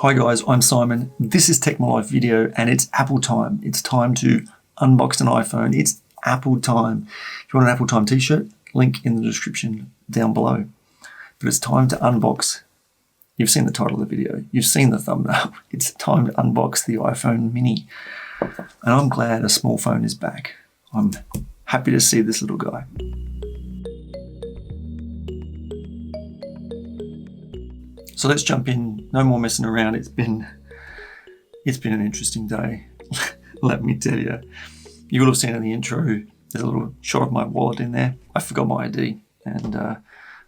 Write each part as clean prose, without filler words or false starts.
Hi guys, I'm Simon. This is Tech My Life video and it's Apple time. It's time to unbox an iPhone. It's Apple time. If you want an Apple time t-shirt, link in the description down below. But it's time to unbox. You've seen the title of the video. You've seen the thumbnail. It's time to unbox the iPhone mini. And I'm glad a small phone is back. I'm happy to see this little guy. So let's jump in, no more messing around. It's been an interesting day, let me tell you. You will have seen in the intro, there's a little shot of my wallet in there. I forgot my ID and I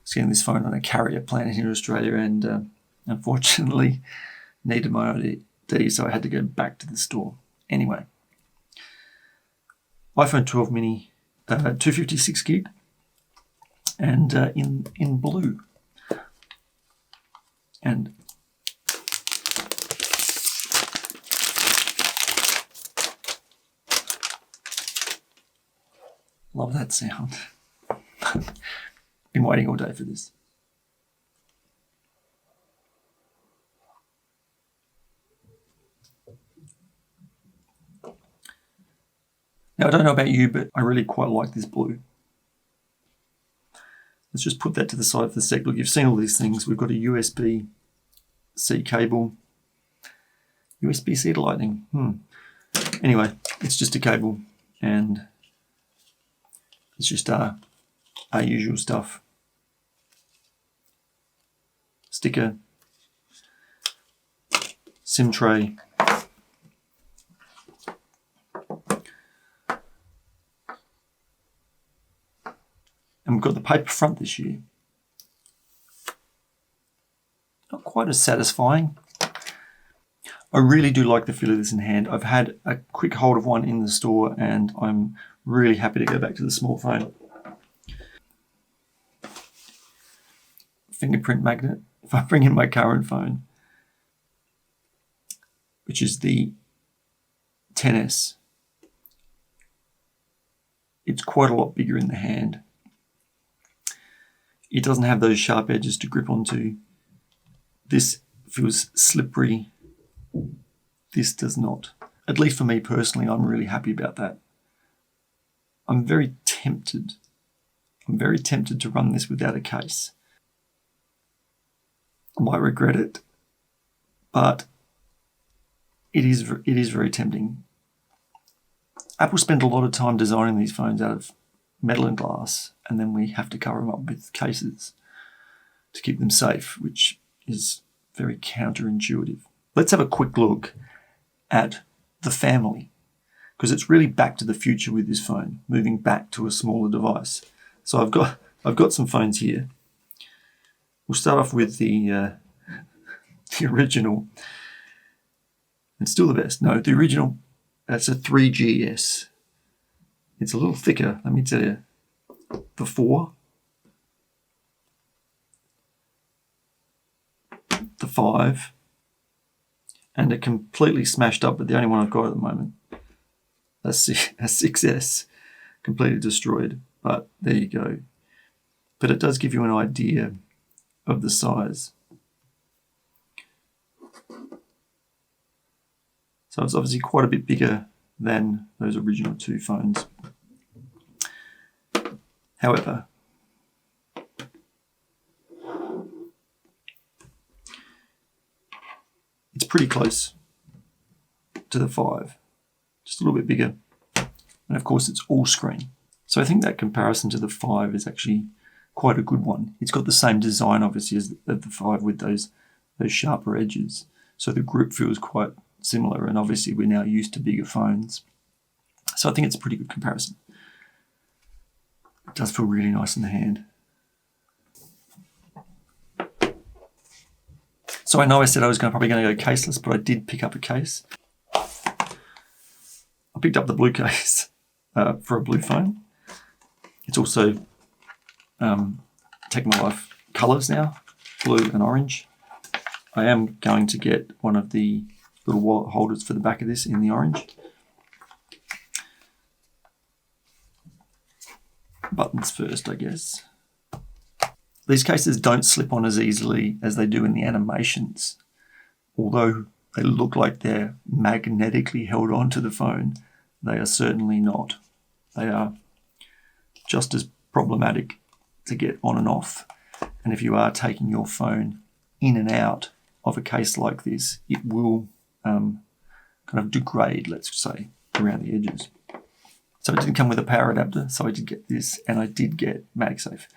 was getting this phone on a carrier plan here in Australia and unfortunately needed my ID, so I had to go back to the store. Anyway, iPhone 12 mini, 256 gig and in blue. And love that sound. Been waiting all day for this. Now I don't know about you, but I really quite like this blue. Let's just put that to the side for a sec. Look, you've seen all these things. We've got a USB-C cable. USB-C to Lightning. Anyway, it's just a cable and it's just our usual stuff. Sticker, SIM tray, and we've got the paper front this year. Not quite as satisfying. I really do like the feel of this in hand. I've had a quick hold of one in the store and I'm really happy to go back to the small phone. Fingerprint magnet. If I bring in my current phone, which is the XS, it's quite a lot bigger in the hand. It doesn't have those sharp edges to grip onto. This feels slippery. This does not. At least for me personally, I'm really happy about that. I'm very tempted to run this without a case. I might regret it, but it is very tempting. Apple spent a lot of time designing these phones out of metal and glass, and then we have to cover them up with cases to keep them safe, which is very counterintuitive. Let's have a quick look at the family, because it's really back to the future with this phone, moving back to a smaller device. So I've got some phones here. We'll start off with the original. It's still the best. No, the original, that's a 3GS. It's a little thicker, let me tell you. The 4, the 5, and it completely smashed up, but the only one I've got at the moment. A 6S, completely destroyed, but there you go. But it does give you an idea of the size. So it's obviously quite a bit bigger than those original two phones. However, it's pretty close to the 5, just a little bit bigger. And of course it's all screen. So I think that comparison to the 5 is actually quite a good one. It's got the same design obviously as the 5 with those sharper edges. So the grip feels quite similar, and obviously we're now used to bigger phones. So I think it's a pretty good comparison. It does feel really nice in the hand. So I know I said I was probably going to go caseless, but I did pick up a case. I picked up the blue case for a blue phone. It's also Tech My Life colours now, blue and orange. I am going to get one of the little wallet holders for the back of this in the orange. Buttons first, I guess. These cases don't slip on as easily as they do in the animations. although they look like they're magnetically held onto the phone, they are certainly not. They are just as problematic to get on and off. And if you are taking your phone in and out of a case like this, it will kind of degrade, let's say, around the edges. So it didn't come with a power adapter, so I did get this, and I did get MagSafe.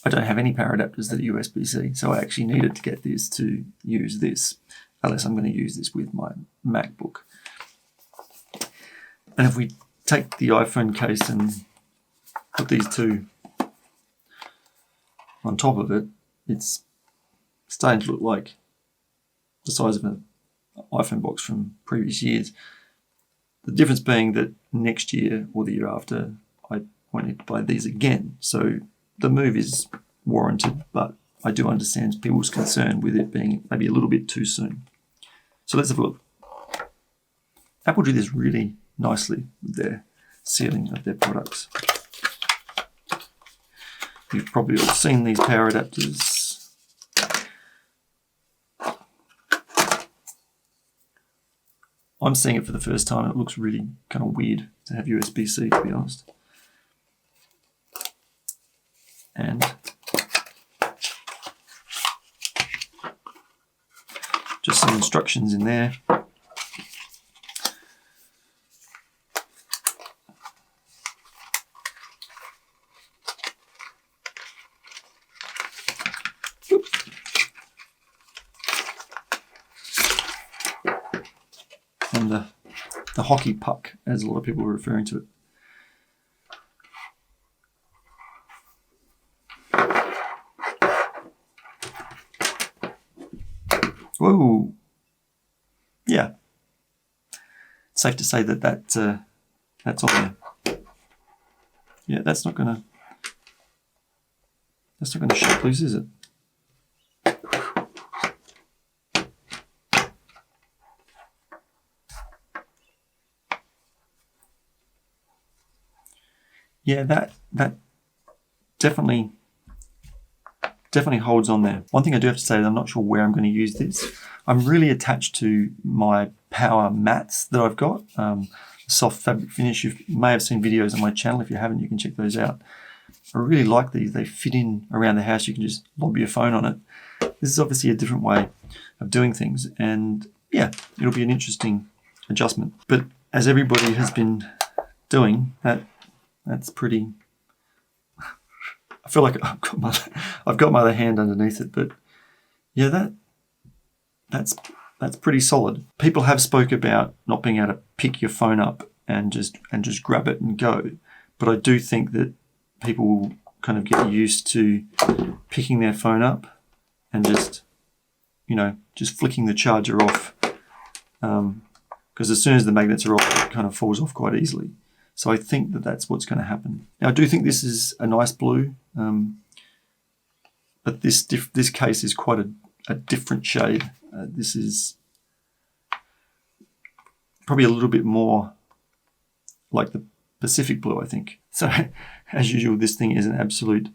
I don't have any power adapters that are USB-C, so I actually needed to get this to use this, unless I'm going to use this with my MacBook. And if we take the iPhone case and put these two on top of it, it's starting to look like the size of an iPhone box from previous years. The difference being that next year or the year after, I won't need to buy these again. So the move is warranted, but I do understand people's concern with it being maybe a little bit too soon. So let's have a look. Apple do this really nicely with their sealing of their products. You've probably all seen these power adapters. I'm seeing it for the first time, and it looks really kind of weird to have USB-C, to be honest. And just some instructions in there. And the hockey puck, as a lot of people are referring to it. Whoa! Yeah, it's safe to say that that's on there. Yeah, that's not gonna shake loose, is it? Yeah, that definitely holds on there. One thing I do have to say is I'm not sure where I'm going to use this. I'm really attached to my power mats that I've got. Soft fabric finish. You may have seen videos on my channel. If you haven't, you can check those out. I really like these. They fit in around the house. You can just lob your phone on it. This is obviously a different way of doing things, and yeah, it'll be an interesting adjustment. But as everybody has been doing, that's pretty. I feel like I've got my other hand underneath it, but yeah, that's pretty solid. People have spoke about not being able to pick your phone up and just grab it and go, but I do think that people will kind of get used to picking their phone up and just flicking the charger off, because as soon as the magnets are off, it kind of falls off quite easily. So I think that that's what's going to happen. Now, I do think this is a nice blue, but this case is quite a different shade. This is probably a little bit more like the Pacific blue, I think. So, as usual, this thing is an absolute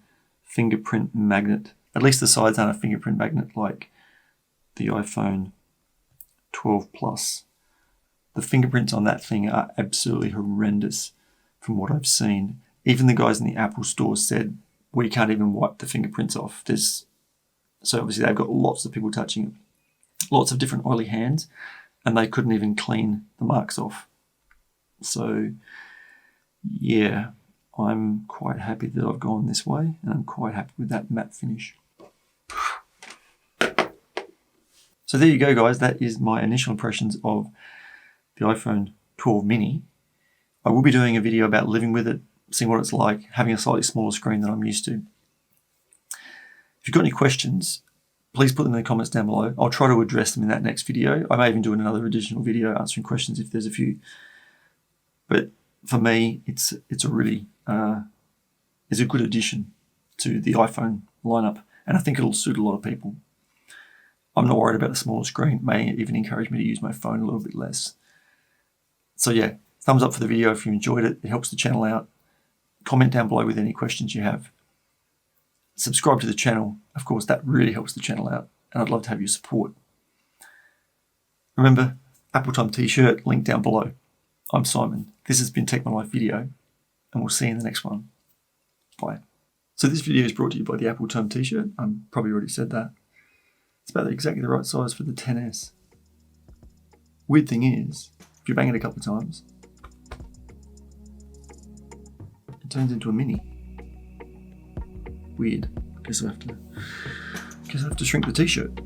fingerprint magnet. At least the sides aren't a fingerprint magnet like the iPhone 12 Plus. The fingerprints on that thing are absolutely horrendous from what I've seen. Even the guys in the Apple store said, we can't even wipe the fingerprints off. So obviously they've got lots of people touching it, lots of different oily hands, and they couldn't even clean the marks off. So yeah, I'm quite happy that I've gone this way, and I'm quite happy with that matte finish. So there you go, guys. That is my initial impressions of the iPhone 12 mini. I will be doing a video about living with it, seeing what it's like, having a slightly smaller screen than I'm used to. If you've got any questions, please put them in the comments down below. I'll try to address them in that next video. I may even do another additional video answering questions if there's a few. But for me, it's a really it's a good addition to the iPhone lineup, and I think it'll suit a lot of people. I'm not worried about the smaller screen. It may even encourage me to use my phone a little bit less. So yeah, thumbs up for the video if you enjoyed it. It helps the channel out. Comment down below with any questions you have. Subscribe to the channel. Of course, that really helps the channel out, and I'd love to have your support. Remember, Apple Time t-shirt, link down below. I'm Simon. This has been Tech My Life video, and we'll see you in the next one. Bye. So this video is brought to you by the Apple Time t-shirt. I probably already said that. It's about exactly the right size for the XS. Weird thing is, if you bang it a couple of times, it turns into a mini. Weird. Guess I have to shrink the t-shirt.